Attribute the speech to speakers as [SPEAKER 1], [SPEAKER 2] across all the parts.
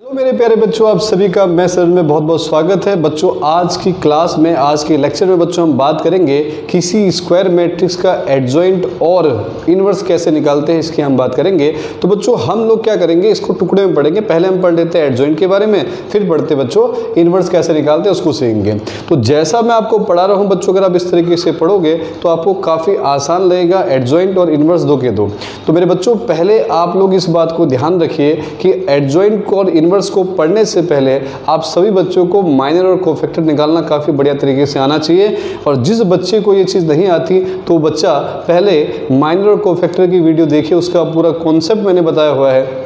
[SPEAKER 1] Hello मेरे प्यारे बच्चों, आप सभी का मैं सर में बहुत बहुत स्वागत है। बच्चों आज की क्लास में, आज के लेक्चर में बच्चों हम बात करेंगे किसी स्क्वायर मैट्रिक्स का एडजॉइंट और इनवर्स कैसे निकालते हैं, इसकी हम बात करेंगे। तो बच्चों हम लोग क्या करेंगे, इसको टुकड़े में पढ़ेंगे। पहले हम पढ़ लेते हैं एडजॉइंट के बारे में, फिर पढ़ते बच्चों इनवर्स कैसे निकालते हैं उसको सीखेंगे। तो जैसा मैं आपको पढ़ा रहा हूँ बच्चों, अगर आप इस तरीके से पढ़ोगे तो आपको काफ़ी आसान लगेगा एडजॉइंट और इनवर्स दो के दो। तो मेरे बच्चों पहले आप लोग इस बात को ध्यान रखिए कि एडजॉइंट और इनवर्स को पढ़ने से पहले आप सभी बच्चों को माइनर और कोफैक्टर निकालना काफ़ी बढ़िया तरीके से आना चाहिए। और जिस बच्चे को ये चीज़ नहीं आती तो बच्चा पहले माइनर और कोफैक्टर की वीडियो देखिए, उसका पूरा कॉन्सेप्ट मैंने बताया हुआ है,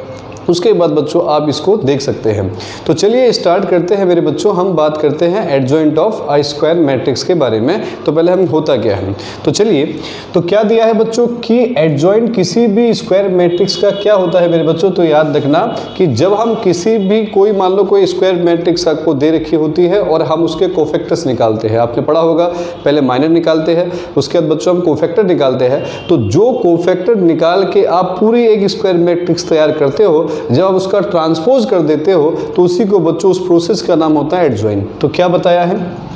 [SPEAKER 1] उसके बाद बच्चों आप इसको देख सकते हैं। तो चलिए स्टार्ट करते हैं मेरे बच्चों। हम बात करते हैं adjoint of I square matrix के बारे में। तो पहले हम होता क्या है, तो चलिए, तो क्या दिया है बच्चों कि एडजॉइंट किसी भी स्क्वायर मैट्रिक्स का क्या होता है मेरे बच्चों। तो याद रखना कि जब हम किसी भी कोई मान लो कोई स्क्वायर मैट्रिक्स आपको दे रखी होती है और हम उसके कोफैक्टर्स निकालते हैं, आपने पढ़ा होगा पहले माइनर निकालते हैं, उसके बाद बच्चों हम कोफैक्टर निकालते हैं। तो जो कोफैक्टर निकाल के आप पूरी एक स्क्वायर मैट्रिक्स तैयार करते हो, जब आप उसका ट्रांसपोज कर देते हो तो उसी को बच्चों उस प्रोसेस का नाम होता है एडजॉइंट। तो क्या बताया है,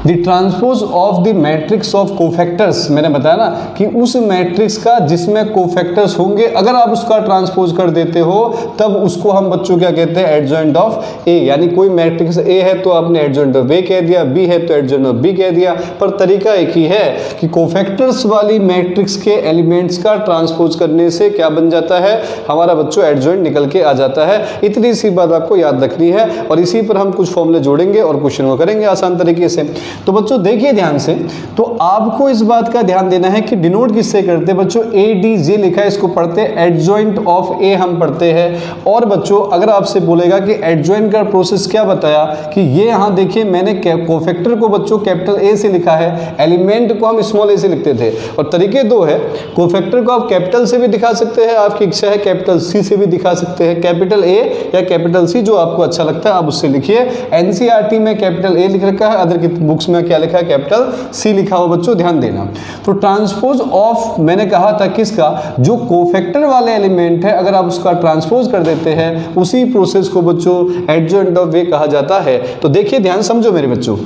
[SPEAKER 1] the transpose of the matrix of cofactors. मैंने बताया ना कि उस मैट्रिक्स का जिसमें कोफैक्टर्स होंगे, अगर आप उसका ट्रांसपोज कर देते हो तब उसको हम बच्चों क्या कहते हैं, एडजॉइंट ऑफ ए। यानी कोई मैट्रिक्स ए है तो आपने एडजॉइंट ऑफ ए कह दिया, बी है तो एडजॉइंट ऑफ बी कह दिया, पर तरीका एक ही है कि कोफैक्टर्स वाली मैट्रिक्स के एलिमेंट्स का ट्रांसपोज करने से क्या बन जाता है, हमारा बच्चों एडजॉइंट निकल के आ जाता है। इतनी सी बात आपको याद रखनी है और इसी पर हम कुछ फॉर्मूले जोड़ेंगे और क्वेश्चन को करेंगे आसान तरीके से। तो बच्चों देखिए ध्यान से, तो आपको इस बात का ध्यान देना है कि डिनोट किससे करते हैं बच्चों, ए डी जे लिखा है, इसको पढ़ते हैं एडजॉइंट ऑफ ए हम पढ़ते हैं। और बच्चों अगर आपसे बोलेगा कि एडजॉइंट का प्रोसेस क्या बताया, कि ये यहाँ देखिए मैंने कोफैक्टर को बच्चों कैपिटल ए से लिखा है, एलिमेंट को हम स्मॉल ए से लिखते थे। और तरीके दो है, कोफैक्टर को आप कैपिटल से भी दिखा सकते हैं, आपकी इच्छा है कैपिटल सी से भी दिखा सकते हैं, कैपिटल ए या कैपिटल सी जो आपको अच्छा लगता है आप उससे लिखिए। एनसीईआरटी में कैपिटल ए लिख रखा है, अदर की बुक्स में क्या लिखा है, कैपिटल सी लिखा हो बच्चों, ध्यान देना। तो ट्रांसपोज ऑफ मैंने कहा था किसका, जो कोफैक्टर वाले एलिमेंट है, अगर आप उसका ट्रांसपोज कर देते हैं उसी प्रोसेस को बच्चों एडजॉइंट ऑफ ए कहा जाता है। तो देखिए ध्यान समझो मेरे बच्चों,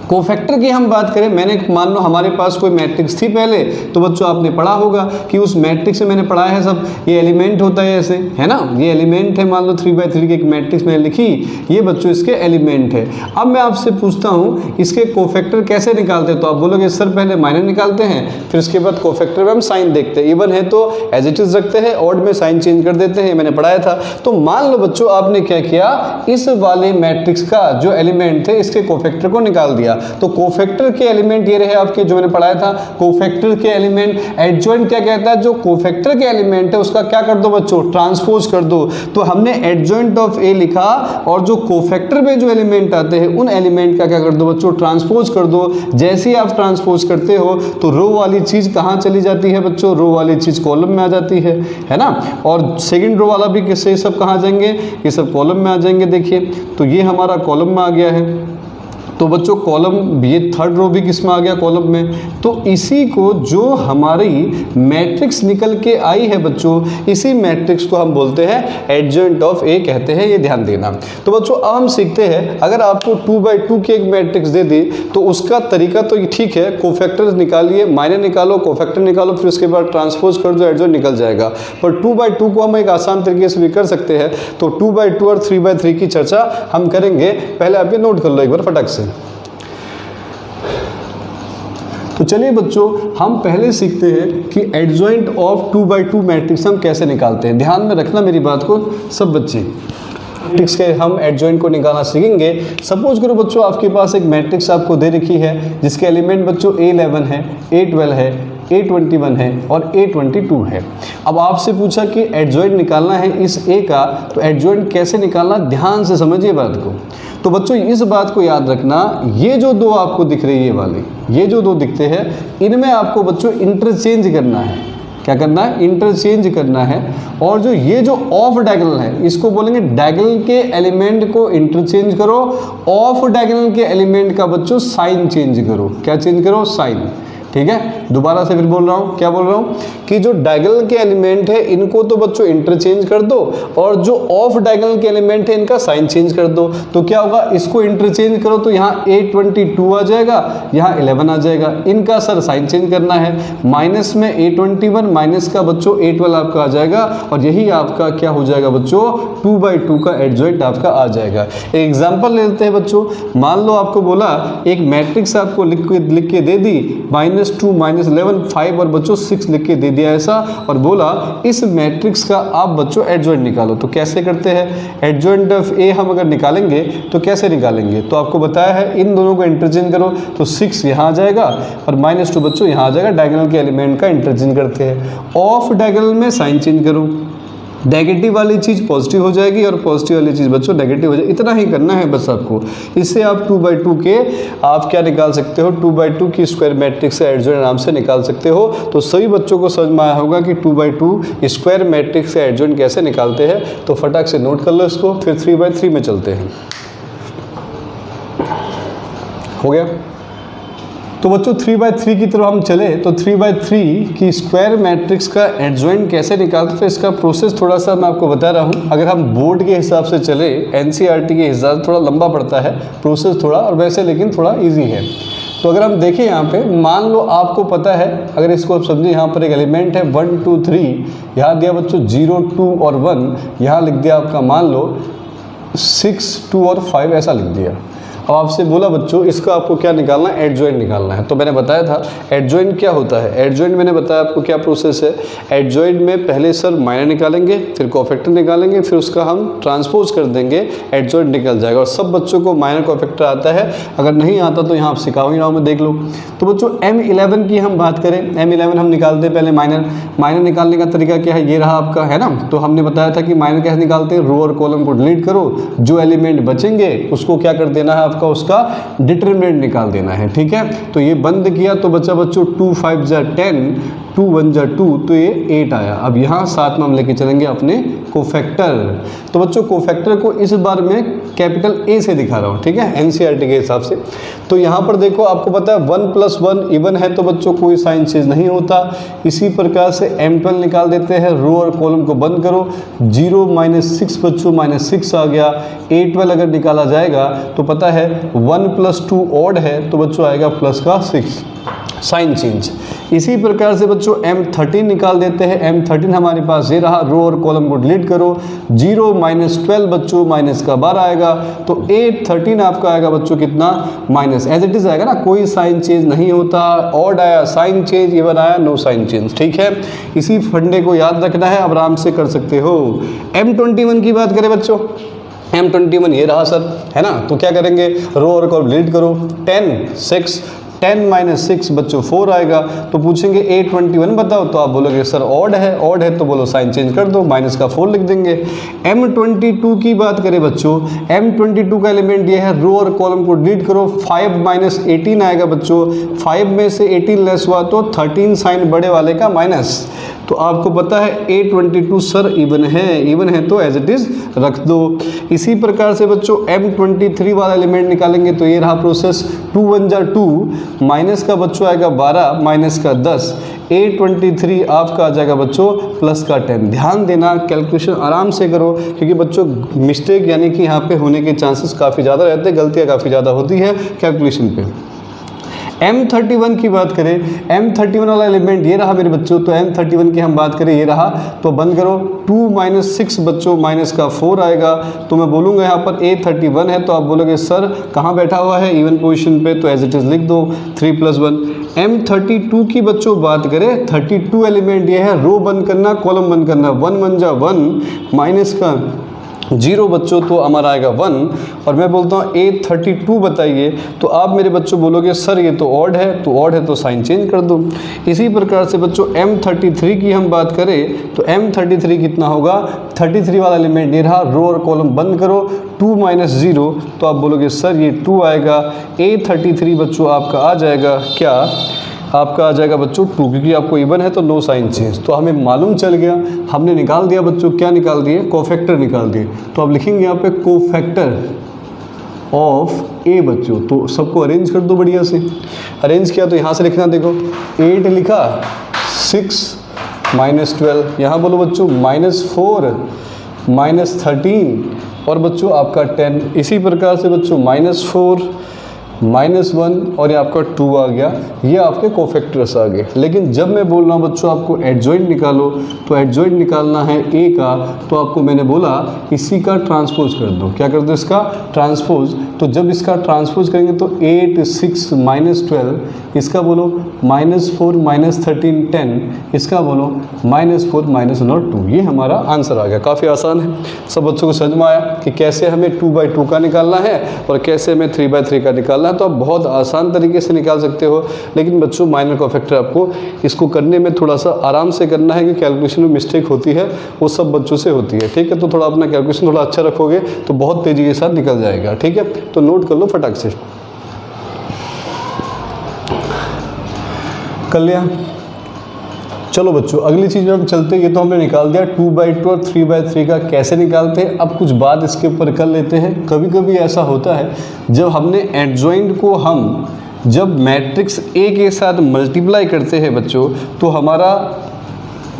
[SPEAKER 1] कोफैक्टर की हम बात करें, मैंने मान लो हमारे पास कोई मैट्रिक्स थी पहले, तो बच्चों आपने पढ़ा होगा कि उस मैट्रिक्स में मैंने पढ़ा है सब, ये एलिमेंट होता है ऐसे, है ना, ये एलिमेंट है, मान लो 3x3 की एक मैट्रिक्स मैंने लिखी, ये बच्चों इसके एलिमेंट है। अब मैं आपसे पूछता हूँ इसके कोफैक्टर कैसे निकालते हैं, तो आप बोलोगे सर पहले माइनर निकालते हैं, फिर उसके बाद कोफैक्टर में हम साइन देखते हैं, इवन है तो एज इट इज रखते हैं, ऑड में साइन चेंज कर देते हैं, मैंने पढ़ाया था। तो मान लो बच्चों आपने क्या किया, इस वाले मैट्रिक्स का जो एलिमेंट थे इसके कोफैक्टर को निकाल दिया। तो कोफैक्टर के एलिमेंट ये रहे आपके, जो मैंने पढ़ाया था, कोफैक्टर के एलिमेंट। एडजॉइंट क्या कहता है, जो कोफैक्टर के एलिमेंट है उसका क्या कर दो बच्चों, ट्रांसपोज कर दो। तो हमने एडजॉइंट ऑफ ए लिखा और जो कोफैक्टर में जो एलिमेंट आते हैं उन एलिमेंट का क्या कर दो बच्चों, ट्रांसपोज कर दो। जैसे ही आप ट्रांसपोज करते हो तो रो वाली चीज कहाँ चली जाती है बच्चों, रो वाली चीज कॉलम में आ जाती है ना। और सेकंड रो वाला भी किससे सब कहाँ जाएंगे, ये सब कॉलम में आ जाएंगे। देखिए तो ये हमारा कॉलम में आ गया है, तो बच्चों कॉलम, ये थर्ड रो भी किस में आ गया, कॉलम में। तो इसी को जो हमारी मैट्रिक्स निकल के आई है बच्चों, इसी मैट्रिक्स को हम बोलते हैं एडजॉइंट ऑफ ए कहते हैं, ये ध्यान देना। तो बच्चों अब हम सीखते हैं, अगर आपको 2x2 की एक मैट्रिक्स दे दी तो उसका तरीका तो ठीक है, कोफैक्टर निकालिए, माइनर निकालो, कोफैक्टर निकालो, फिर उसके बाद ट्रांसपोज कर दो, एडजॉइंट निकल जाएगा। पर 2x2 को हम एक आसान तरीके से भी कर सकते हैं। तो 2x2 और 3x3 की चर्चा हम करेंगे, पहले आप ये नोट कर लो एक बार फटाक से। तो चलिए बच्चों हम पहले सीखते हैं कि एडजॉइंट ऑफ 2x2 मैट्रिक्स हम कैसे निकालते हैं। ध्यान में रखना मेरी बात को सब बच्चे, मैट्रिक्स के हम एडजॉइंट को निकालना सीखेंगे। सपोज करो बच्चों आपके पास एक मैट्रिक्स आपको दे रखी है जिसके एलिमेंट बच्चों A11 है, A12 है, A21 है और A22 है। अब आपसे पूछा कि एडजॉइंट निकालना है इस A का, तो एडजॉइंट कैसे निकालना, ध्यान से समझिए बात को। तो बच्चों इस बात को याद रखना, ये जो दो आपको दिख रही है वाली, ये जो दो दिखते हैं, इनमें आपको बच्चों इंटरचेंज करना है। क्या करना है, इंटरचेंज करना है। और जो ये जो ऑफ डायगोनल है, इसको बोलेंगे डायगोनल के एलिमेंट को इंटरचेंज करो, ऑफ डायगोनल के एलिमेंट का बच्चों साइन चेंज करो। क्या चेंज करो, साइन। ठीक है, दोबारा से फिर बोल रहा हूँ, क्या बोल रहा हूँ कि जो डायगोनल के एलिमेंट है इनको तो बच्चों इंटरचेंज कर दो, और जो ऑफ डायगोनल के एलिमेंट है इनका साइन चेंज कर दो। तो क्या होगा, इसको इंटरचेंज करो तो यहाँ 822 आ जाएगा, यहाँ 11 आ जाएगा। इनका सर साइन चेंज करना है, माइनस में 821 माइनस का बच्चों 812 आपका आ जाएगा, और यही आपका क्या हो जाएगा बच्चों, 2/2 का एडजॉइंट आपका आ जाएगा। एक एग्जाम्पल लेते हैं बच्चों, मान लो आपको बोला एक मैट्रिक्स आपको लिख के दे दी, -2 -11 5 और बच्चों 6 लिख के दे दिया ऐसा, और बोला इस मैट्रिक्स का आप बच्चों एडजॉइंट निकालो। तो कैसे करते हैं, एडजॉइंट ऑफ ए हम अगर निकालेंगे तो कैसे निकालेंगे, तो आपको बताया है इन दोनों को इंटरचेंज करो, तो 6 यहाँ आ जाएगा और -2 बच्चों यहाँ आ जाएगा। डायगोनल के एलिमेंट का इंटरचेंज करते हैं। ऑफ डायगोनल में साइन चेंज करो, नेगेटिव वाली चीज़ पॉजिटिव हो जाएगी और पॉजिटिव वाली चीज़ बच्चों नेगेटिव हो जाएगी। इतना ही करना है बस आपको। इससे आप 2/2 के आप क्या निकाल सकते हो, 2/2 की स्क्वायर मैट्रिक्स से एडजॉइंट आराम से निकाल सकते हो। तो सभी बच्चों को समझ में आया होगा कि 2/2 स्क्वायर मैट्रिक्स से एडजॉइंट कैसे निकालते हैं। तो फटाक से नोट कर लो इसको, फिर 3/3 में चलते हैं। हो गया, तो बच्चों 3/3 की तरफ हम चले तो 3/3 की स्क्वायर मैट्रिक्स का एडजॉइंट कैसे निकालते, तो इसका प्रोसेस थोड़ा सा मैं आपको बता रहा हूँ। अगर हम बोर्ड के हिसाब से चले, एनसीईआरटी के हिसाब से थोड़ा लंबा पड़ता है प्रोसेस थोड़ा, और वैसे लेकिन थोड़ा इजी है। तो अगर हम देखें यहाँ पे, मान लो आपको पता है, अगर इसको आप समझे, यहाँ पर एक एलिमेंट है 1 2 3, यहाँ दिया बच्चों 0 2 और 1, यहाँ लिख दिया आपका मान लो 6 2 और 5 ऐसा लिख दिया। अब आपसे बोला बच्चों इसका आपको क्या निकालना है, एडजॉइंट निकालना है। तो मैंने बताया था एडजॉइंट क्या होता है, एडजॉइंट मैंने बताया आपको क्या प्रोसेस है। एडजॉइंट में पहले सर माइनर निकालेंगे, फिर कोफैक्टर निकालेंगे, फिर उसका हम ट्रांसपोज कर देंगे, एडजॉइंट निकल जाएगा। और सब बच्चों को माइनर कोफैक्टर आता है, अगर नहीं आता तो यहाँ आप सिखाओ ही रहा हूँ मैं, देख लो। तो बच्चों M11 की हम बात करें, M11 हम निकालते हैं पहले माइनर निकालने का तरीका क्या है, ये रहा आपका, है ना। तो हमने बताया था कि माइनर कैसे निकालते हैं, रो और कॉलम को डिलीट करो, जो एलिमेंट बचेंगे उसको क्या कर देना है, आपका उसका डिटरमिनेंट निकाल देना है, ठीक है। तो ये बंद किया तो बचा बच्चों 2 5 जा 10, 2 1 जा 2, तो ये 8 आया। अब यहाँ साथ में हम लेके चलेंगे अपने कोफैक्टर। तो बच्चों कोफैक्टर को इस बार मैं कैपिटल A से दिखा रहा हूँ, ठीक है, एनसीईआरटी के हिसाब से। तो यहाँ पर देखो आपको पता है 1 + 1 इवन है, तो बच्चों कोई साइन चेंज नहीं होता। इसी प्रकार से M12 निकाल देते हैं, रो और कॉलम को बंद करो, 0 -6 बच्चों -6 आ गया। 812 अगर निकाला जाएगा तो पता है 1 + 2 ऑड है, तो बच्चों आएगा +6 साइन चेंज। इसी प्रकार से बच्चों M13 निकाल देते हैं। M13 हमारे पास ये रहा, रो और कॉलम को डिलीट करो, 0 -12 बच्चों -12 आएगा, तो 813 आपका आएगा बच्चों कितना, माइनस, एज इट इज आएगा ना, कोई साइन चेंज नहीं होता। ऑड आया साइन चेंज, इवन आया नो साइन चेंज, ठीक है। इसी फंडे को याद रखना है, अब आराम से कर सकते हो। M21 की बात करें बच्चों, M21 ये रहा सर, है ना। तो क्या करेंगे, रो और कॉलम डिलीट करो, 10 6 10 -6 बच्चों 4 आएगा। तो पूछेंगे 821 बताओ, तो आप बोलोगे सर ऑड है तो बोलो साइन चेंज कर दो, माइनस का 4 लिख देंगे। M22 की बात करें बच्चों, M22 का एलिमेंट ये है, रो और कॉलम को डिलीट करो, 5 -18 आएगा बच्चों। 5 में से 18 लेस हुआ तो 13 साइन बड़े वाले का माइनस। तो आपको पता है A22 सर इवन है तो एज इट इज रख दो। इसी प्रकार से बच्चों M23 वाला एलिमेंट निकालेंगे, तो ये रहा प्रोसेस, 2 1 जा 2, माइनस का बच्चों आएगा 12, माइनस का 10, A23 आपका आ जाएगा बच्चों प्लस का 10। ध्यान देना, कैलकुलेशन आराम से करो, क्योंकि बच्चों मिस्टेक यानी कि यहाँ पे होने के चांसेस काफ़ी ज़्यादा रहते हैं, गलतियाँ काफ़ी ज़्यादा होती है कैलकुलेशन पे। M31 की बात करें, M31 वाला एलिमेंट ये रहा मेरे बच्चों, तो M31 की हम बात करें ये रहा, तो बंद करो, 2 -6 बच्चों माइनस का 4 आएगा। तो मैं बोलूँगा यहाँ पर A31 है, तो आप बोलोगे सर कहाँ बैठा हुआ है, इवन पोजीशन पे, तो एज इट इज़ लिख दो 3 + 1। M32 की बच्चों बात करें, 32 एलिमेंट ये है, रो बंद करना, कॉलम बंद करना, 1 1 जा 1, माइनस का 0 बच्चों तो हमारा आएगा 1। और मैं बोलता हूँ A32 बताइए, तो आप मेरे बच्चों बोलोगे सर ये तो ऑड है तो साइन चेंज कर दो। इसी प्रकार से बच्चों M33 की हम बात करें, तो M33 कितना होगा, 33 वाला एलिमेंट ये रहा, रो और कॉलम बंद करो, 2 - 0, तो आप बोलोगे सर ये 2 आएगा। A33 बच्चों आपका आ जाएगा क्या, आपका आ जाएगा बच्चों 2, क्योंकि आपको इवन है तो नो साइन चेंज। तो हमें मालूम चल गया, हमने निकाल दिया बच्चों, क्या निकाल दिए, कोफैक्टर निकाल दिए। तो अब लिखेंगे यहाँ पे कोफैक्टर, ऑफ ए बच्चों। तो सबको अरेंज कर दो बढ़िया से। अरेंज किया तो यहाँ से लिखना, देखो 8 लिखा, 6 -12, यहाँ बोलो बच्चों -4 -13 और बच्चों आपका 10। इसी प्रकार से बच्चों -4 -1 और ये आपका 2 आ गया। ये आपके कोफैक्टर्स आ गए। लेकिन जब मैं बोल रहा हूँ बच्चों आपको एडजॉइंट निकालो, तो एडजॉइंट निकालना है ए का, तो आपको मैंने बोला इसी का ट्रांसपोज कर दो। क्या कर दो? इसका ट्रांसपोज। तो जब इसका ट्रांसपोज करेंगे तो 8 6 -12, इसका बोलो -4 -13 10, इसका बोलो -4 -1 और 2। ये हमारा आंसर आ गया। काफ़ी आसान है। सब बच्चों को समझ में आया कि कैसे हमें 2/2 का निकालना है और कैसे हमें 3/3 का निकालना है। तो आप बहुत आसान तरीके से निकाल सकते हो। लेकिन बच्चों माइनर कोफैक्टर आपको इसको करने में थोड़ा सा आराम से करना है, कि कैलकुलेशन में मिस्टेक होती है वो सब बच्चों से होती है। ठीक है, तो थोड़ा अपना कैलकुलेशन थोड़ा अच्छा रखोगे तो बहुत तेज़ी के साथ निकल जाएगा। ठीक है, तो नोट कर लो फटाक से। कर लिया? चलो बच्चों अगली चीज़ में हम चलते हैं। ये तो हमने निकाल दिया 2/2 और 3/3 का कैसे निकालते हैं। अब कुछ बात इसके ऊपर कर लेते हैं। कभी कभी ऐसा होता है जब हमने एडजॉइंट को हम जब मैट्रिक्स ए के साथ मल्टीप्लाई करते हैं बच्चों, तो हमारा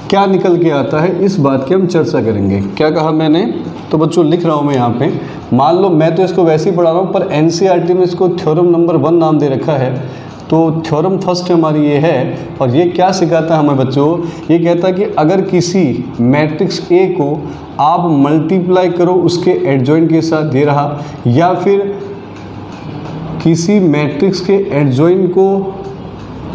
[SPEAKER 1] क्या निकल के आता है, इस बात की हम चर्चा करेंगे। क्या कहा मैंने? तो बच्चों लिख रहा हूँ मैं यहाँ पे। मान लो मैं तो इसको वैसे ही पढ़ा रहा हूँ, पर एनसीईआरटी में इसको थ्योरम नंबर 1 नाम दे रखा है। तो थ्योरम फर्स्ट हमारी ये है, और ये क्या सिखाता है हमें बच्चों? ये कहता है कि अगर किसी मैट्रिक्स ए को आप मल्टीप्लाई करो उसके एडजॉइंट के साथ, दे रहा, या फिर किसी मैट्रिक्स के एडजॉइंट को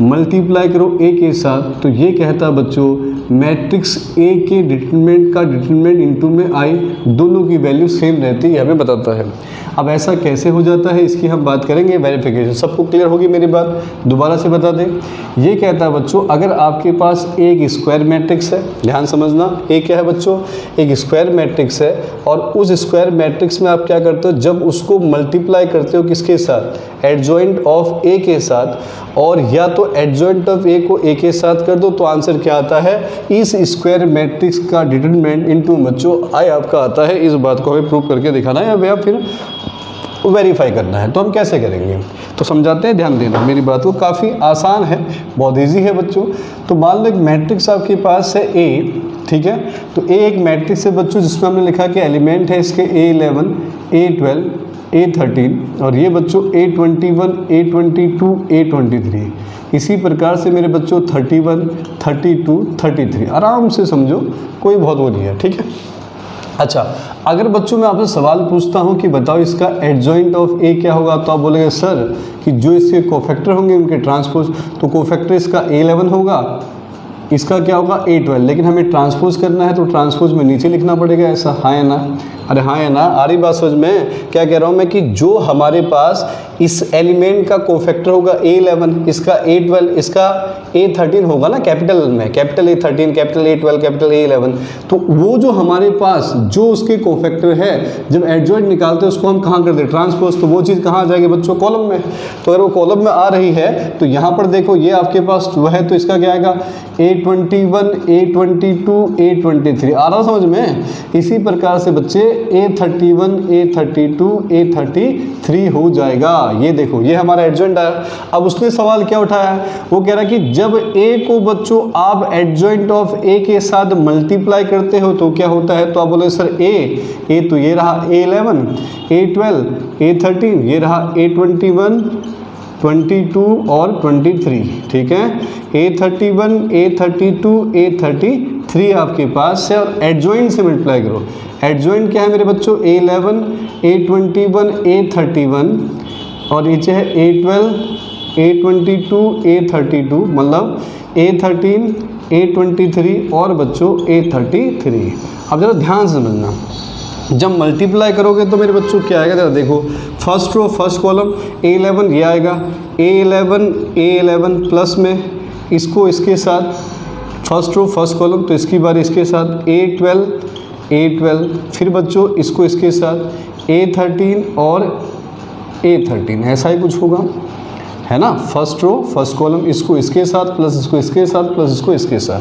[SPEAKER 1] मल्टीप्लाई करो ए के साथ, तो ये कहता है बच्चों मैट्रिक्स ए के डिटरमिनेंट इनटू में आई दोनों की वैल्यू सेम रहती है, हमें बताता है। अब ऐसा कैसे हो जाता है इसकी हम बात करेंगे। वेरिफिकेशन सबको क्लियर होगी मेरी बात? दोबारा से बता दें। ये कहता है बच्चों अगर आपके पास एक स्क्वायर मैट्रिक्स है, ध्यान समझना, एक क्या है बच्चों? एक स्क्वायर मैट्रिक्स है, और उस स्क्वायर मैट्रिक्स में आप क्या करते हो, जब उसको मल्टीप्लाई करते हो किसके साथ? एडजॉइंट ऑफ ए के साथ, और या तो एडजॉइंट ऑफ ए को ए के साथ कर दो, तो आंसर क्या आता है? इस स्क्वायर मैट्रिक्स का डिटरमिनेंट इनटू बच्चों आई आपका आता है। इस बात को हमें प्रूव करके दिखाना है या फिर वेरीफाई करना है। तो हम कैसे करेंगे तो समझाते हैं, ध्यान देना मेरी बात को। काफ़ी आसान है, बहुत इजी है बच्चों। तो मान लो एक मैट्रिक्स आपके पास है ए, ठीक है। तो ए एक मैट्रिक्स है बच्चों जिसमें हमने लिखा कि एलिमेंट है इसके A11 A12 A13, और ये बच्चों A21 A22 A23। इसी प्रकार से मेरे बच्चों 31 32 33। आराम से समझो, कोई बहुत वो नहीं है, ठीक है। अच्छा, अगर बच्चों मैं आपसे सवाल पूछता हूं कि बताओ इसका एडजॉइंट ऑफ ए क्या होगा, तो आप बोलेंगे सर कि जो इसके कोफैक्टर होंगे उनके ट्रांसपोज, तो कोफैक्टर इसका A11 होगा, इसका क्या होगा A12। लेकिन हमें ट्रांसपोज करना है तो ट्रांसपोज में नीचे लिखना पड़ेगा ऐसा, हाँ या ना? अरे हाँ या ना? आ रही बात समझ में? क्या कह रहा हूँ मैं कि जो हमारे पास इस एलिमेंट का कोफैक्टर होगा A11, इसका A12, इसका A13 होगा ना, कैपिटल में, capital A13 capital A12 capital A11। तो वो जो हमारे पास जो उसके कोफैक्टर है, जब एडजॉइंट निकालते हैं उसको हम कहाँ कर दे? ट्रांसपोज। तो वो चीज़ कहाँ आ जाएगी बच्चों? कॉलम में। तो अगर वो कॉलम में आ रही है तो यहाँ पर देखो ये आपके पास जो है, तो इसका क्या आएगा? A21 A22 A23। आ रहा समझ में? इसी प्रकार से बच्चे A31 A32 A33 हो जाएगा। ये देखो ये हमारा एडजॉइंट आया। अब उसने सवाल क्या उठाया है? वो कह रहा है कि जब ए को बच्चों आप एडजॉइंट ऑफ ए के साथ मल्टीप्लाई करते हो तो क्या होता है? तो आप बोले सर ए तो ये रहा A11 A12 A13, ये रहा A21 22 और 23, ठीक है। A31 A32 A33 आपके पास है, और एडजॉइंट से मल्टीप्लाई करो। एडजॉइंट क्या है मेरे बच्चों? A11 A21 A31, और नीचे है A12 A22 A32, मतलब A13 A23 और बच्चों A33। अब जरा ध्यान से समझना, जब मल्टीप्लाई करोगे तो मेरे बच्चों क्या आएगा? जरा देखो, first row first column A11 ये आएगा, A11 प्लस में इसको इसके साथ, फर्स्ट रो फर्स्ट कॉलम तो इसकी बार इसके साथ A12 फिर बच्चों इसको इसके साथ A13 और A13, ऐसा ही कुछ होगा। है ना, फर्स्ट रो फर्स्ट कॉलम, इसको इसके साथ प्लस इसको इसके साथ प्लस इसको इसके साथ,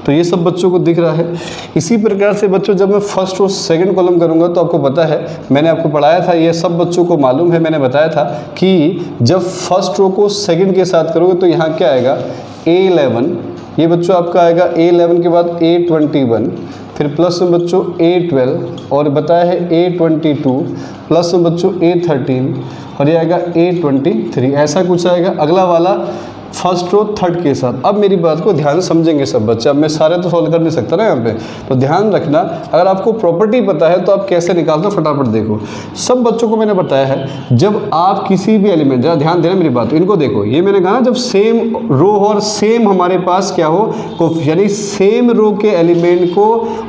[SPEAKER 1] तो ये सब बच्चों को दिख रहा है। इसी प्रकार से बच्चों जब मैं फर्स्ट रो सेकंड कॉलम करूँगा तो आपको पता है, मैंने आपको पढ़ाया था, ये सब बच्चों को मालूम है, मैंने बताया था कि जब फर्स्ट रो को सेकंड के साथ करोगे तो यहाँ क्या आएगा A11, ये बच्चों आपका आएगा A11 के बाद A21, फिर प्लस में बच्चों A12 और बताया है A22, प्लस में बच्चों A13 और ये आएगा A23, ऐसा कुछ आएगा। अगला वाला फर्स्ट रो थर्ड के साथ। अब मेरी बात को ध्यान से समझेंगे सब बच्चे, अब मैं सारे तो सॉल्व कर नहीं सकता ना यहाँ पे, तो ध्यान रखना, अगर आपको प्रॉपर्टी पता है तो आप कैसे निकालते हो फटाफट देखो। सब बच्चों को मैंने बताया है, जब आप किसी भी एलिमेंट, जरा ध्यान देना मेरी बात, इनको देखो, ये मैंने कहा ना जब सेम रो और सेम हमारे पास क्या हो, यानी सेम रो के एलिमेंट को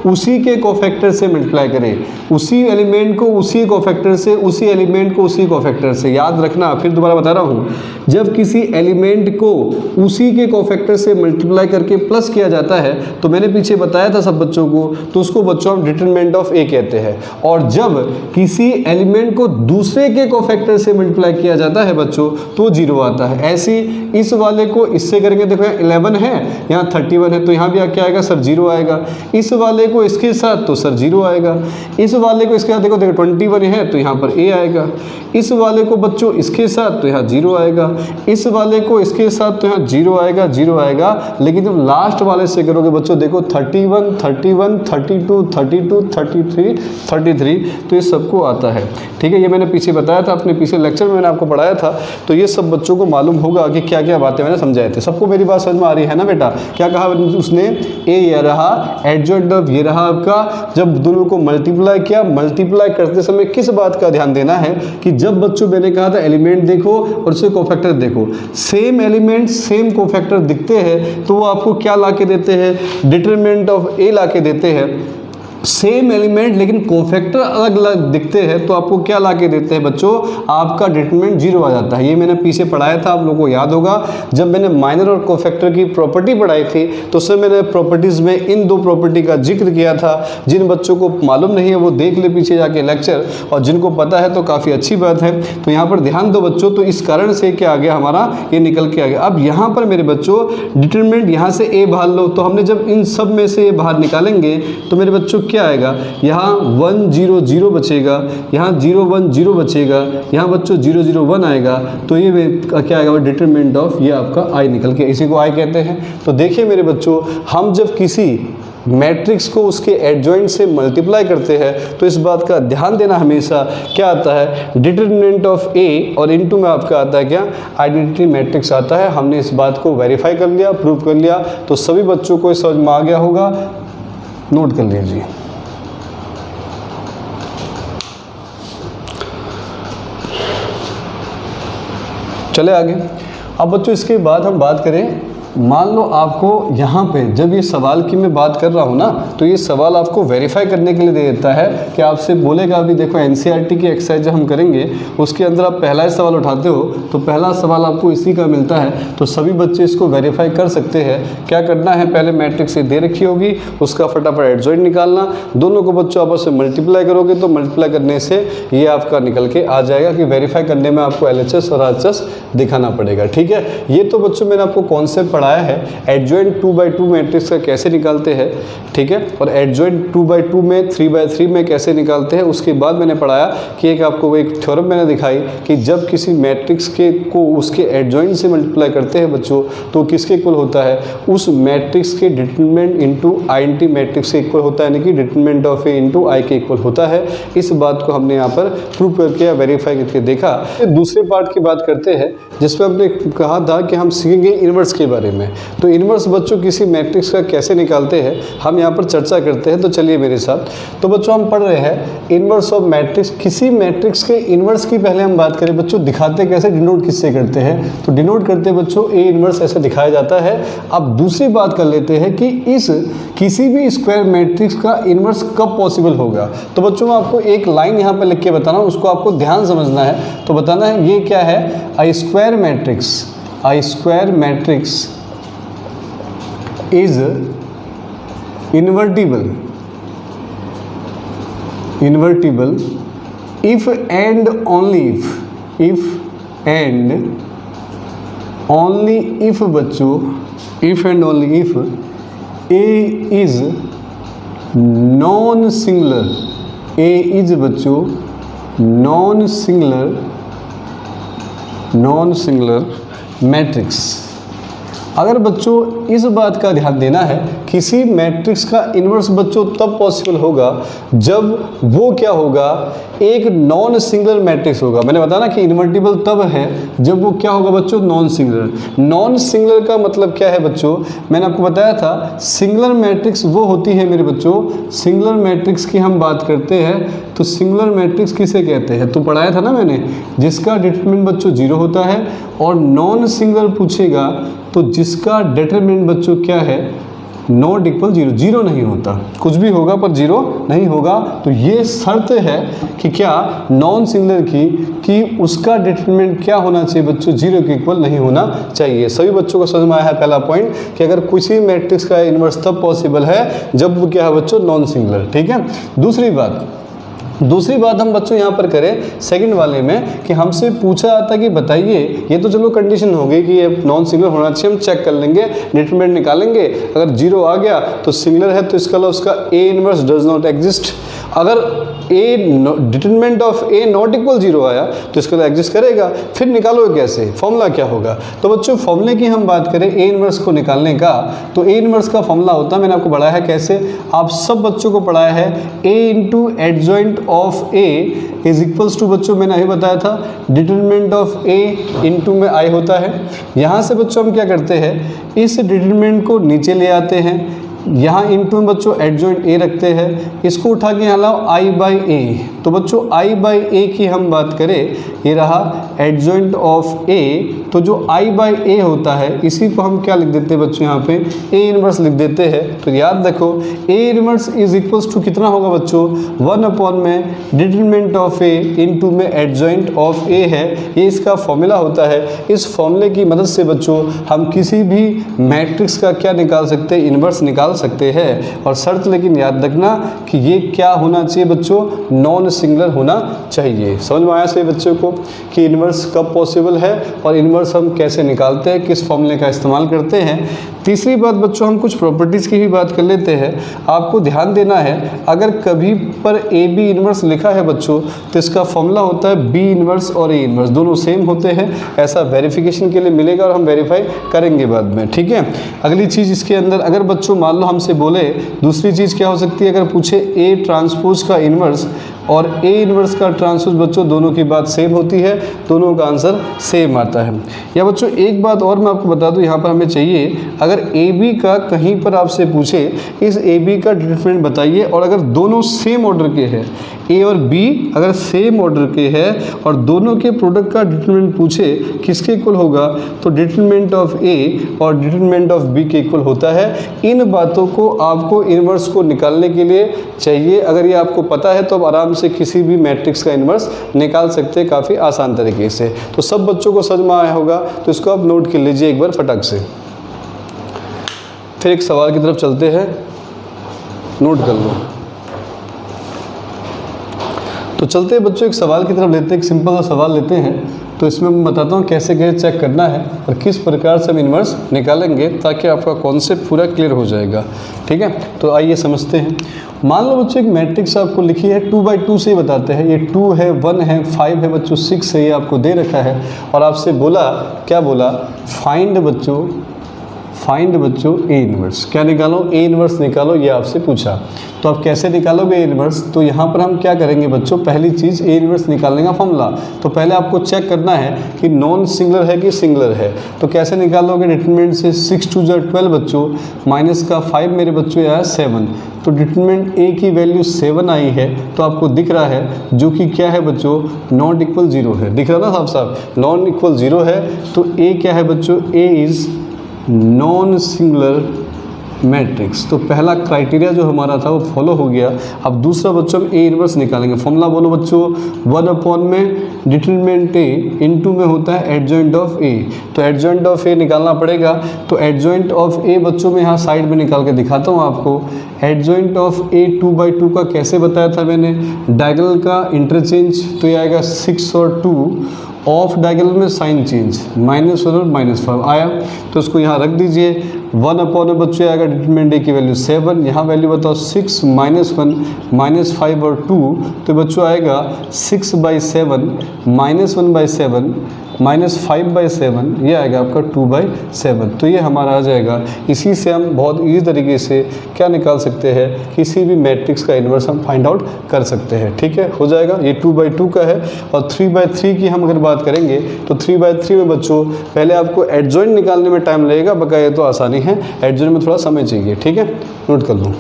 [SPEAKER 1] उसी के कोफैक्टर से मल्टीप्लाई करें, उसी एलिमेंट को उसी कोफैक्टर से, उसी एलिमेंट को उसी कोफैक्टर से। याद रखना, फिर दोबारा बता रहा हूँ, जब किसी एलिमेंट को उसी के कोफैक्टर से मल्टीप्लाई करके प्लस किया जाता है, तो मैंने पीछे बताया था सब बच्चों को, तो उसको बच्चों हम डिटरमिनेंट ऑफ ए कहते हैं। और जब किसी एलिमेंट को दूसरे के कोफैक्टर से मल्टीप्लाई किया जाता है बच्चों, तो 0 आता है। ऐसे इस वाले को इससे करेंगे, देखो यहाँ 11 है, यहाँ 31 है, तो यहाँ भी क्या आएगा सर 0 आएगा। इस वाले को इसके साथ तो सर 0 आएगा। इस वाले को इसके साथ देखो 21 है, तो यहाँ पर ए आएगा। इस वाले को बच्चों इसके साथ तो यहाँ 0 आएगा। इस वाले को इसके साथ तो यहाँ 0 आएगा, 0 आएगा। लेकिन जब लास्ट वाले से करोगे बच्चों, देखो 31, 31, 32, 32, 33, 33, तो ये सबको आता है। ठीक है, ये मैंने पीछे बताया था, अपने पीछे लेक्चर में मैंने आपको पढ़ाया था, तो ये सब बच्चों को मालूम होगा कि क्या क्या बातें मैंने समझाए थे। सबको मेरी बात समझ में आ रही है ना बेटा? क्या कहा उसने, ए ये रहा, एडजॉइंट ऑफ ये रहा आपका। जब दोनों को मल्टीप्लाई किया, मल्टीप्लाई करते समय किस बात का ध्यान देना है कि जब बच्चों मैंने कहा था एलिमेंट देखो और उसके कोफैक्टर देखो, सेम एलिमेंट सेम कोफैक्टर दिखते हैं तो वो आपको क्या ला के देते हैं, डिटरमिनेंट ऑफ ए ला के देते हैं। सेम एलिमेंट लेकिन कोफैक्टर अलग अलग दिखते हैं तो आपको क्या ला के देते हैं बच्चों, आपका डिटरमिनेंट 0 आ जाता है। ये मैंने पीछे पढ़ाया था, आप लोगों को याद होगा, जब मैंने माइनर और कोफैक्टर की प्रॉपर्टी पढ़ाई थी तो उसमें मैंने प्रॉपर्टीज़ में इन दो प्रॉपर्टी का जिक्र किया था। जिन बच्चों को मालूम नहीं है वो देख ले पीछे जाके लेक्चर, और जिनको पता है तो काफ़ी अच्छी बात है। तो यहाँ पर ध्यान दो बच्चों, तो इस कारण से क्या आ गया हमारा, ये निकल के आ गया। अब यहाँ पर मेरे बच्चों डिटरमिनेंट यहाँ से ए बाहर लो, तो हमने जब इन सब में से ये बाहर निकालेंगे तो मेरे बच्चों क्या आएगा, यहाँ 1 0 0 बचेगा, यहाँ 0 1 0 बचेगा, यहाँ बच्चों 0 0 1 आएगा। तो ये क्या आएगा, डिटरमिनेंट ऑफ ये आपका आई निकल के, इसी को आई कहते हैं। तो देखिए मेरे बच्चों, हम जब किसी मैट्रिक्स को उसके एडजॉइंट से मल्टीप्लाई करते हैं तो इस बात का ध्यान देना हमेशा, क्या आता है डिटरमिनेंट ऑफ ए, और इनटू में आपका आता है क्या, आइडेंटिटी मैट्रिक्स आता है। हमने इस बात को वेरीफाई कर लिया, प्रूव कर लिया, तो सभी बच्चों को समझ में आ गया होगा। नोट कर लीजिए। चले आगे। अब बच्चों इसके बाद हम बात करें, मान लो आपको यहाँ पे जब ये सवाल की मैं बात कर रहा हूँ ना, तो ये सवाल आपको वेरीफाई करने के लिए दे देता है कि आपसे बोलेगा अभी देखो एनसीईआरटी की एक्सरसाइज जब हम करेंगे उसके अंदर आप पहला ही सवाल उठाते हो, तो पहला सवाल आपको इसी का मिलता है। तो सभी बच्चे इसको वेरीफाई कर सकते हैं। क्या करना है, पहले मैट्रिक्स दे रखी होगी, उसका फटाफट एडजॉइंट निकालना, दोनों को बच्चों आपस में मल्टीप्लाई करोगे तो मल्टीप्लाई करने से ये आपका निकल के आ जाएगा कि वेरीफाई करने में आपको LHS और RHS दिखाना पड़ेगा। ठीक है, ये तो बच्चों मैंने आपको कॉन्सेप्ट पढ़ाया है एडजॉइंट 2x2 मैट्रिक्स का कैसे निकालते हैं। ठीक है, और एडजॉइंट 2x2 में 3x3 में कैसे निकालते हैं। उसके बाद मैंने पढ़ाया कि एक आपको एक थ्योरम मैंने दिखाई कि जब किसी मैट्रिक्स के को उसके एडजॉइंट से मल्टीप्लाई करते हैं बच्चों तो किसके इक्वल होता है, उस मैट्रिक्स के डिटरमिनेंट इनटू आइडेंटिटी मैट्रिक्स के इक्वल होता है, यानी कि determinant of A into I के इक्वल होता है। इस बात को हमने यहाँ पर प्रूव करके या वेरीफाई करके देखा। दूसरे पार्ट की बात करते हैं जिसमें हमने कहा था कि हम सीखेंगे इनवर्स के बारे में। तो इनवर्स बच्चों किसी मैट्रिक्स का कैसे निकालते हैं हम यहाँ पर चर्चा करते हैं। तो चलिए मेरे साथ, तो बच्चों हम पढ़ रहे हैं इनवर्स ऑफ मैट्रिक्स। किसी मैट्रिक्स के इनवर्स की पहले हम बात करें बच्चों, दिखाते कैसे, डिनोट किससे करते हैं, तो डिनोट करते हैं बच्चों ए इनवर्स ऐसे दिखाया जाता है। अब दूसरी बात कर लेते हैं कि इस किसी भी स्क्वायर मैट्रिक्स का इनवर्स कब पॉसिबल होगा। तो बच्चों मैं आपको एक लाइन यहाँ पर लिख के बताना, उसको आपको ध्यान समझना है। तो बताना है ये क्या है, a square matrix is invertible if and only if and only if बच्चों, if and only if A is non singular, A is बच्चों नॉन सिंगुलर मैट्रिक्स। अगर बच्चों इस बात का ध्यान देना है, किसी मैट्रिक्स का इन्वर्स बच्चों तब पॉसिबल होगा जब वो क्या होगा, एक नॉन सिंगुलर मैट्रिक्स होगा। मैंने बताया ना कि इन्वर्टिबल तब है जब वो क्या होगा बच्चों, नॉन सिंगुलर। नॉन सिंगुलर का मतलब क्या है बच्चों, मैंने आपको बताया था सिंगुलर मैट्रिक्स वो होती है मेरे बच्चों, सिंगुलर मैट्रिक्स की हम बात करते हैं तो सिंगुलर मैट्रिक्स किसे कहते हैं, तो पढ़ाया था ना मैंने, जिसका डिटरमिनेंट बच्चों 0 होता है। और नॉन सिंगुलर पूछेगा तो जिसका डिटरमिनेंट बच्चों क्या है, नॉट इक्वल 0, 0 नहीं होता, कुछ भी होगा पर 0 नहीं होगा। तो ये शर्त है कि क्या, नॉन सिंगुलर की, कि उसका डिटरमिनेंट क्या होना चाहिए बच्चों, 0 के इक्वल नहीं होना चाहिए। सभी बच्चों को समझ में आया है पहला पॉइंट, कि अगर किसी मैट्रिक्स का इन्वर्स तब पॉसिबल है जब वो क्या है बच्चों, नॉन सिंगुलर। ठीक है। दूसरी बात हम बच्चों यहाँ पर करें सेकंड वाले में, कि हमसे पूछा जाता कि बताइए, ये तो चलो कंडीशन हो गई कि ये नॉन सिंगुलर होना चाहिए, हम चेक कर लेंगे, डिटरमिनेंट निकालेंगे, अगर 0 आ गया तो सिंगुलर है, तो इसका उसका A inverse does not exist. अगर A determinant of A not equal 0 आया तो इसका तो एग्जिस्ट करेगा। फिर निकालो कैसे, फॉर्मूला क्या होगा, तो बच्चों फॉर्मूले की हम बात करें ए इनवर्स को निकालने का, तो ए इनवर्स का फॉर्मूला होता है, मैंने आपको पढ़ाया है कैसे, आप सब बच्चों को पढ़ाया है, A into adjoint of A is equals to बच्चों, मैंने अभी बताया था, डिटरमिनेंट ऑफ ए इंटू में आई होता है। यहाँ से बच्चों हम क्या करते हैं, इस डिटरमिनेंट को नीचे ले आते हैं, यहाँ इंटू में बच्चों एडजॉइंट ए रखते हैं, इसको उठा के यहाँ लाओ आई बाई ए, तो बच्चों आई बाई ए की हम बात करें, ये रहा एडजॉइंट ऑफ ए, तो जो आई बाई ए होता है इसी को हम क्या लिख देते हैं बच्चों, यहाँ पे ए इनवर्स लिख देते हैं। तो याद रखो A inverse is equals to कितना होगा बच्चों, 1 अपॉन में डिटरमिनेंट ऑफ ए इंटू में एडजॉइंट ऑफ ए है, ये इसका फॉर्मूला होता है। इस फॉर्मूले की मदद से बच्चों हम किसी भी मैट्रिक्स का क्या निकाल सकते हैं, इनवर्स निकाल सकते हैं। और शर्त लेकिन याद रखना कि ये क्या होना चाहिए बच्चों, नॉन सिंगुलर होना चाहिए। समझ में आया सभी बच्चों को कि इनवर्स कब पॉसिबल है और इनवर्स हम कैसे निकालते हैं, किस फॉर्मूले का इस्तेमाल करते हैं। तीसरी बात बच्चों हम कुछ प्रॉपर्टीज़ की भी बात कर लेते हैं। आपको ध्यान देना है, अगर कभी पर ए बी इनवर्स लिखा है बच्चों तो इसका फॉर्मूला होता है बी इनवर्स और ए इनवर्स दोनों सेम होते हैं, ऐसा वेरिफिकेशन के लिए मिलेगा और हम वेरीफाई करेंगे बाद में। ठीक है। अगली चीज़ इसके अंदर, अगर बच्चों मान लो हमसे बोले दूसरी चीज़ क्या हो सकती है, अगर पूछे ए ट्रांसपोज का इनवर्स और ए इनवर्स का ट्रांसपोज बच्चों दोनों की बात सेम होती है, दोनों का आंसर सेम आता है। या बच्चों एक बात और मैं आपको बता दूं, यहाँ पर हमें चाहिए, अगर ए बी का कहीं पर आपसे पूछे इस ए बी का डिटरमिनेंट बताइए, और अगर दोनों सेम ऑर्डर के हैं, ए और बी अगर सेम ऑर्डर के हैं और दोनों के प्रोडक्ट का डिटरमिनेंट पूछे किसके इक्वल होगा, तो डिटरमिनेंट ऑफ ए और डिटरमिनेंट ऑफ बी के इक्वल होता है। इन बातों को आपको इनवर्स को निकालने के लिए चाहिए। अगर ये आपको पता है तो आप आराम से किसी भी मैट्रिक्स का इनवर्स निकाल सकते हैं काफ़ी आसान तरीके से। तो सब बच्चों को समझ में आया होगा, तो इसको आप नोट कर लीजिए एक बार फटाक से। फिर एक सवाल की तरफ चलते हैं, नोट कर लो। तो चलते हैं बच्चों एक सवाल की तरफ लेते हैं, एक सिंपल सा सवाल लेते हैं। तो इसमें मैं बताता हूँ कैसे कैसे चेक करना है और किस प्रकार से हम इनवर्स निकालेंगे, ताकि आपका कॉन्सेप्ट पूरा क्लियर हो जाएगा। ठीक है। तो आइए समझते हैं। मान लो बच्चों एक मैट्रिक्स आपको लिखी है, 2x2 से ही बताते हैं, ये 2 है, 1 है, 5 है बच्चों, 6 है, ये आपको दे रखा है। और आपसे बोला, क्या बोला, फाइंड बच्चों ए इनवर्स, क्या निकालो, ए इनवर्स निकालो, ये आपसे पूछा। तो आप कैसे निकालोगे ए इनवर्स, तो यहाँ पर हम क्या करेंगे बच्चों, पहली चीज़ ए इनवर्स निकालने का फॉर्मूला। तो पहले आपको चेक करना है कि नॉन सिंगुलर है कि सिंगुलर है। तो कैसे निकालोगे, डिटरमिनेंट से 6 2 12 बच्चों, माइनस का 5 मेरे बच्चों आया 7। तो डिटरमिनेंट ए की वैल्यू 7 आई है, तो आपको दिख रहा है जो कि क्या है बच्चों, नॉट इक्वल 0 है। दिख रहा ना साहब, नॉन इक्वल 0 है। तो ए क्या है बच्चों, A is non singular matrix. तो पहला क्राइटेरिया जो हमारा था वो फॉलो हो गया। अब दूसरा बच्चों हम ए इनवर्स निकालेंगे। फॉर्मूला बोलो बच्चों, 1 अपॉन में डिटरमिनेंट ए इंटू में होता है एडजॉइंट ऑफ ए। तो एडजॉइंट ऑफ ए निकालना पड़ेगा। तो एडजॉइंट ऑफ ए बच्चों में यहाँ साइड में निकाल के दिखाता हूँ आपको। एडजॉइंट ऑफ ए 2/2 का कैसे बताया था मैंने, डायगोनल का इंटरचेंज, तो ये आएगा 6 और 2 ऑफ डायगोनल में साइन चेंज, -1 और -5 आया, तो उसको यहाँ रख दीजिए। 1 अपॉन में बच्चों आएगा डिटरमिनेंट ए की वैल्यू 7, यहाँ वैल्यू बताओ 6 -1 -5 और 2, तो बच्चों आएगा 6/7 -1/7 -5/7, ये आएगा आपका 2/7। तो ये हमारा आ जाएगा। इसी से हम बहुत ईजी तरीके से क्या निकाल सकते हैं, किसी भी मैट्रिक्स का इन्वर्स हम फाइंड आउट कर सकते हैं। ठीक है, हो जाएगा। ये 2/2 का है। और 3/3 की हम अगर बात करेंगे तो 3/3 में बच्चों पहले आपको एडजॉइंट निकालने में टाइम लगेगा, बकाया तो आसानी है, एडजॉइंट में थोड़ा समय चाहिए। ठीक है, नोट कर लो।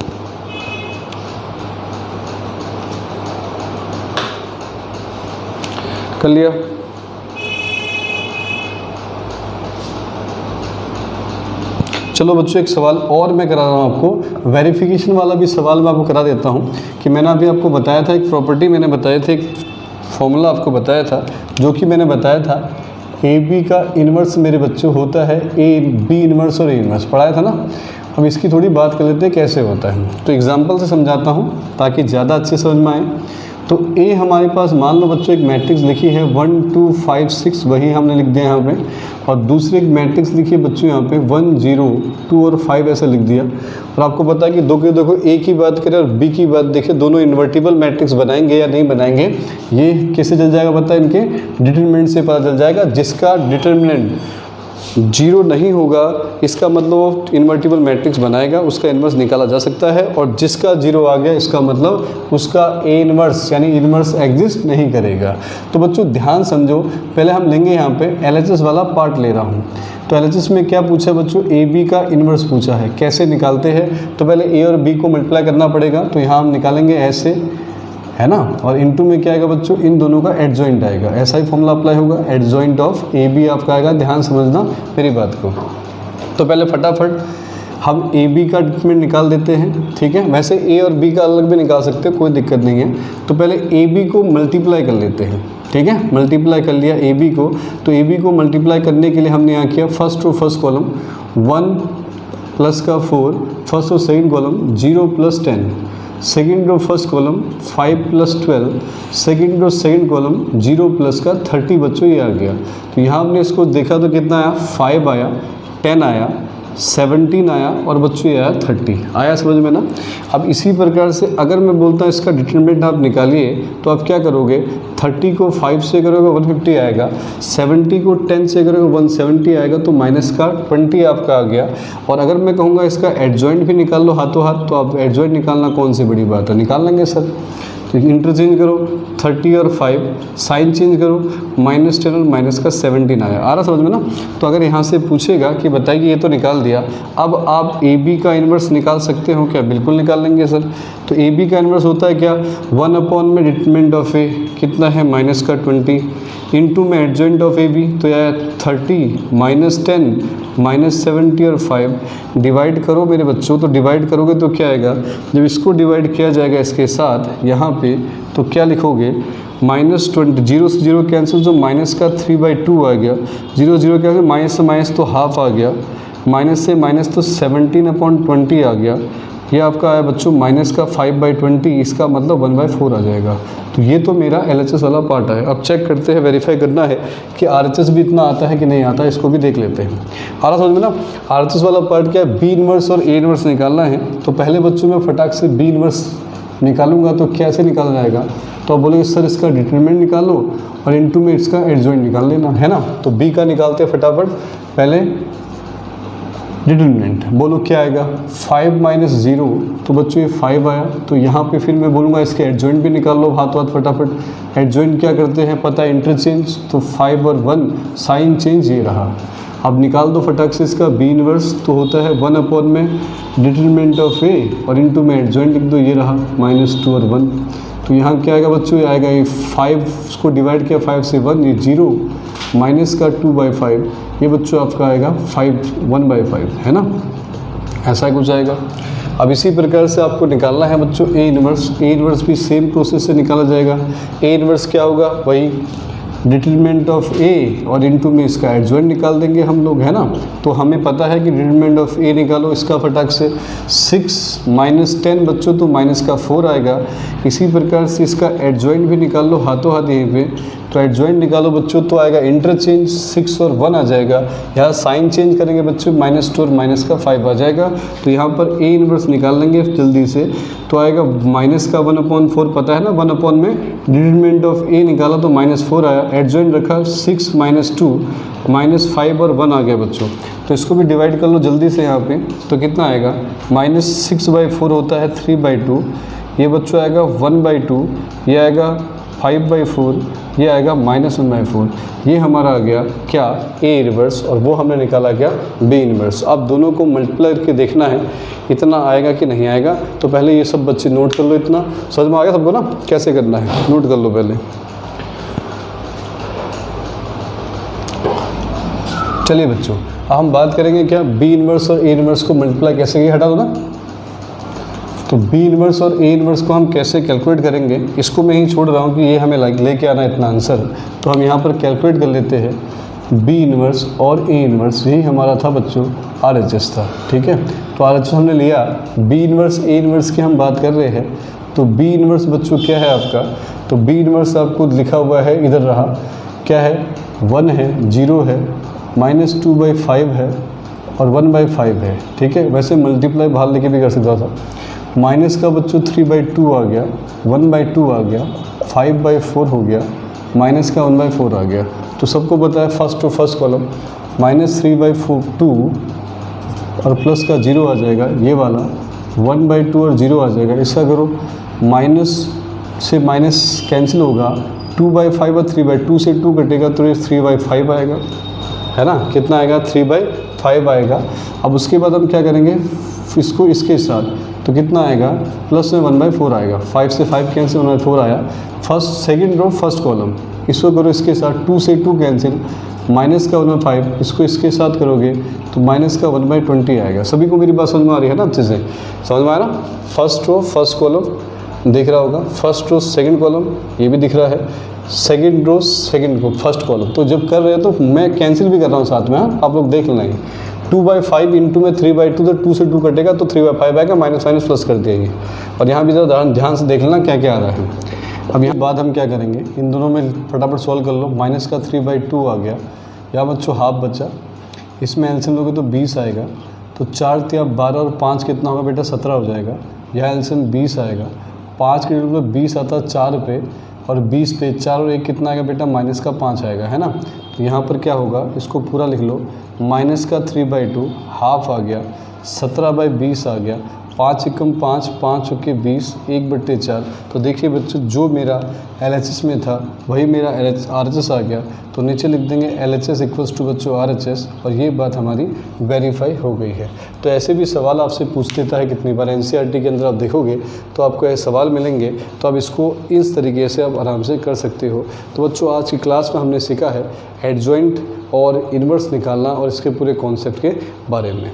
[SPEAKER 1] कर लिया? चलो बच्चों, एक सवाल और मैं करा रहा हूँ आपको, वेरिफिकेशन वाला भी सवाल मैं आपको करा देता हूँ। कि मैंने अभी आपको बताया था एक प्रॉपर्टी, मैंने बताया था, एक फॉर्मूला आपको बताया था, जो कि मैंने बताया था ए बी का इन्वर्स मेरे बच्चों होता है ए बी इन्वर्स और ए इन्वर्स, पढ़ाया था ना। अब इसकी थोड़ी बात कर लेते हैं कैसे होता है। तो एग्जाम्पल से समझाता हूँ ताकि ज़्यादा अच्छे समझ में आए। तो ए हमारे पास मान लो बच्चों एक मैट्रिक्स लिखी है 1 2 5 6, वही हमने लिख दिया यहाँ पे। और दूसरी एक मैट्रिक्स लिखी है बच्चों यहाँ पे 1 0 2 और 5 ऐसा लिख दिया। और आपको पता है कि देखो ए की बात करें और बी की बात देखें, दोनों इन्वर्टिबल मैट्रिक्स बनाएंगे या नहीं बनाएंगे, ये कैसे चल जाएगा पता है, इनके डिटरमिनेंट से पता चल जाएगा। जिसका डिटरमिनेंट 0 नहीं होगा, इसका मतलब वो इन्वर्टिबल मैट्रिक्स बनाएगा, उसका इन्वर्स निकाला जा सकता है। और जिसका 0 आ गया, इसका मतलब उसका ए इन्वर्स यानी इन्वर्स एग्जिस्ट नहीं करेगा। तो बच्चों ध्यान समझो, पहले हम लेंगे यहाँ पे एलएचएस वाला पार्ट ले रहा हूँ। तो एलएचएस में क्या पूछा है बच्चों, ए बी का इन्वर्स पूछा है। कैसे निकालते हैं, तो पहले ए और बी को मल्टीप्लाई करना पड़ेगा। तो यहाँ हम निकालेंगे ऐसे, है ना। और इनटू में क्या आएगा बच्चों, इन दोनों का एडजॉइंट आएगा। ऐसा ही फॉर्मूला अप्लाई होगा, एडजॉइंट ऑफ ए बी आपका आएगा। ध्यान समझना मेरी बात को। तो पहले फटाफट हम ए बी का डिटरमिनेंट निकाल देते हैं। ठीक है, वैसे ए और बी का अलग भी निकाल सकते हैं, कोई दिक्कत नहीं है। तो पहले ए बी को मल्टीप्लाई कर लेते हैं। ठीक है, मल्टीप्लाई कर लिया ए बी को। तो ए बी को मल्टीप्लाई करने के लिए हमने यहाँ किया first to first column 1 plus का 4, फर्स्ट और second column 0 plus 10, second row first column 5 plus 12, second row second column 0 plus का 30 बच्चों ये आ गया। तो यहाँ हमने इसको देखा तो कितना आया, 5 आया, 10 आया, 17 आया और बच्चों ये आया 30 आया, समझ में ना। अब इसी प्रकार से अगर मैं बोलता हूँ इसका डिटरमिनेंट आप निकालिए, तो आप क्या करोगे, 30 को 5 से करोगे 150 आएगा, 70 को 10 से करोगे 170 आएगा, तो माइनस का 20 आपका आ गया। और अगर मैं कहूँगा इसका एडजॉइंट भी निकाल लो हाथों हाथ, तो आप एडजॉइंट निकालना कौन सी बड़ी बात है, निकाल लेंगे सर। तो इंटरचेंज करो 30 और 5, साइन चेंज करो, -10 और माइनस का 17 आया, आ रहा समझ में ना। तो अगर यहाँ से पूछेगा कि बताइए, ये तो निकाल दिया, अब आप ए बी का इन्वर्स निकाल सकते हो क्या, बिल्कुल निकाल लेंगे सर। तो ए बी का इन्वर्स होता है क्या, 1 अपॉन में डिटरमिनेंट ऑफ ए कितना है माइनस का 20, इनटू में एडजॉइंट ऑफ ए बी, तो यह 30 -10 -70 और 5 डिवाइड करो मेरे बच्चों। तो डिवाइड करोगे तो क्या आएगा, जब इसको डिवाइड किया जाएगा इसके साथ यहाँ पे, तो क्या लिखोगे, -20, 0 से 0 कैंसिल, जो माइनस का 3/2 आ गया, 0 0 कैंसिल, माइनस से माइनस तो हाफ आ गया, माइनस से माइनस तो 17/20 आ गया। ये आपका आया बच्चों माइनस का 5/20, इसका मतलब 1/4 आ जाएगा। तो ये तो मेरा एलएचएस वाला पार्ट है। अब चेक करते हैं, वेरीफाई करना है कि आरएचएस भी इतना आता है कि नहीं आता, इसको भी देख लेते हैं। आ रहा समझ में ना। आरएचएस वाला पार्ट क्या है, बी इन्वर्स और ए इन्वर्स निकालना है। तो पहले बच्चों में फटाक से बी इन्वर्स निकालूंगा, तो कैसे निकाला जाएगा, तो आप बोलेंगे सर इसका डिटरमिनेंट निकालो और इनटू में इसका एडजॉइंट निकाल लेना, है ना। तो बी का निकालते हैं फटाफट। पहले डिटरमिनेंट बोलो क्या आएगा, 5 - 0, तो बच्चों ये 5 आया। तो यहाँ पे फिर मैं बोलूँगा इसके एडजॉइंट भी निकाल लो हाथ हाथ फटाफट। एडजॉइंट क्या करते हैं पता है, इंटरचेंज, तो 5 और 1 साइन चेंज ये रहा। अब निकाल दो फटाक से इसका बी इन्वर्स, तो होता है 1 अपॉन में डिटरमिनेंट ऑफ ए और इनटू में एडजॉइंट लिख दो, ये रहा -2 और 1। तो यहाँ क्या आएगा बच्चों, ये आएगा, ये 5 को डिवाइड किया 5 से 1, ये 0, माइनस का 2/5, ये बच्चों आपका आएगा 1/5, है ना, ऐसा कुछ आएगा। अब इसी प्रकार से आपको निकालना है बच्चों ए इन्वर्स। ए इन्वर्स भी सेम प्रोसेस से निकाला जाएगा। ए इन्वर्स क्या होगा, वही डिटरमिनेंट ऑफ ए और इनटू में इसका एडजॉइंट निकाल देंगे हम लोग, है ना। तो हमें पता है कि डिटरमिनेंट ऑफ ए निकालो, इसका फटाक से 6 - 10 बच्चों, तो माइनस का 4 आएगा। इसी प्रकार से इसका एडजॉइंट भी निकाल लो हाथों हाथ यहीं पे, तो एडजॉइंट निकालो बच्चों, तो आएगा इंटरचेंज 6 और 1 आ जाएगा। यहाँ साइन चेंज करेंगे बच्चों, -2 और माइनस का 5 आ जाएगा। तो यहाँ पर ए इनवर्स निकाल लेंगे जल्दी से, तो आएगा माइनस का 1/4 पता है ना, 1 में डिटरमिनेंट ऑफ ए निकाला तो -4 आया। एडजॉइंट रखा 6 - 2 -5 और 1 आ गया बच्चों। तो इसको भी डिवाइड कर लो जल्दी से यहाँ पे, तो कितना आएगा -6/4 होता है 3/2, ये बच्चों आएगा 1/2, ये आएगा 5/4, ये आएगा -1/4। ये हमारा आ गया क्या, ए इनवर्स, और वो हमने निकाला क्या, बी इनवर्स। अब दोनों को मल्टीप्लाई करके देखना है इतना आएगा कि नहीं आएगा। तो पहले ये सब बच्चे नोट कर लो, इतना समझ में आ गया सबको ना कैसे करना है, नोट कर लो पहले। चलिए बच्चों, अब हम बात करेंगे क्या, बी इनवर्स और ए इनवर्स को मल्टीप्लाई कैसे किया, हटा दो ना। तो बी इनवर्स और ए इनवर्स को हम कैसे कैलकुलेट करेंगे, इसको मैं ही छोड़ रहा हूँ कि ये हमें लेके आना इतना आंसर। तो हम यहाँ पर कैलकुलेट कर लेते हैं बी इनवर्स और ए इनवर्स, यही हमारा था बच्चों RHS था, ठीक है। तो RHS हमने लिया, बी इनवर्स ए इनवर्स की हम बात कर रहे हैं। तो बी इनवर्स बच्चों क्या है आपका, तो बी इनवर्स आपको लिखा हुआ है, इधर रहा, क्या है, 1 है, 0 है, -2/5 है और 1/5 है, ठीक है। वैसे मल्टीप्लाई बाहर लेके भी कर सकता था। माइनस का बच्चों 3/2 आ गया, 1/2 आ गया, 5/4 हो गया, माइनस का 1/4 आ गया। तो सबको पता है फर्स्ट टू फर्स्ट कॉलम -3/2 और प्लस का 0 आ जाएगा, ये वाला 1/2 और 0 आ जाएगा। इसका करो, माइनस से माइनस कैंसिल होगा, 2/5 और 3/2 से 2 कटेगा तो ये 3/5 आएगा, है ना। कितना आएगा, 3/5 आएगा। अब उसके बाद हम क्या करेंगे, इसको इसके साथ, तो कितना आएगा, प्लस में 1/4 आएगा, 5 से 5 कैंसिल, 1/4 आया। First second row first column, इसको करो इसके साथ, 2 से 2 कैंसिल, माइनस का 1/5, इसको इसके साथ करोगे तो माइनस का 1/20 आएगा। सभी को मेरी बात समझ में आ रही है ना, अच्छे से समझ में आया ना। फर्स्ट रो फर्स्ट कॉलम दिख रहा होगा, फर्स्ट रो सेकंड कॉलम ये भी दिख रहा है, सेकंड रो सेकंड को फर्स्ट कॉलम। तो जब कर रहे हैं तो मैं कैंसिल भी कर रहा हूँ साथ में, हाँ आप लोग देख लेना है। 2/5 इंटू में 3/2, तो 2 से 2 कटेगा तो 3/5 आएगा, माइनस माइनस प्लस कर दिया ये। और यहाँ भी ज़रा ध्यान से देख लेना क्या क्या आ रहा है। अब यहाँ बाद हम क्या करेंगे, इन दोनों में फटाफट सॉल्व कर लो। माइनस का 3/2 आ गया, यहाँ बच्चों हाफ बचा, इसमें एलसीएम लोगे तो 20 आएगा, तो 4 × 12 और 5 कितना होगा बेटा, 17 हो जाएगा। यहाँ एलसीएम 20 आएगा, 5 के रूप में 20 आता है 4 पे, और 20 पे 4 और 1 कितना आएगा बेटा, माइनस का 5 आएगा, है ना। तो यहाँ पर क्या होगा, इसको पूरा लिख लो, माइनस का 3/2 हाफ आ गया, 17/20 आ गया, 5 × 5 5 × 20 1/4। तो देखिए बच्चों, जो मेरा LHS में था वही मेरा RHS आ गया। तो नीचे लिख देंगे LHS = बच्चों RHS, और ये बात हमारी वेरीफाई हो गई है। तो ऐसे भी सवाल आपसे पूछ लेता है कितनी बार, NCERT के अंदर आप देखोगे तो आपको ऐसे सवाल मिलेंगे, तो आप इसको इस तरीके से आप आराम से कर सकते हो। तो बच्चों आज की क्लास में हमने सीखा है एडजॉइंट और इन्वर्स निकालना और इसके पूरे कॉन्सेप्ट के बारे में।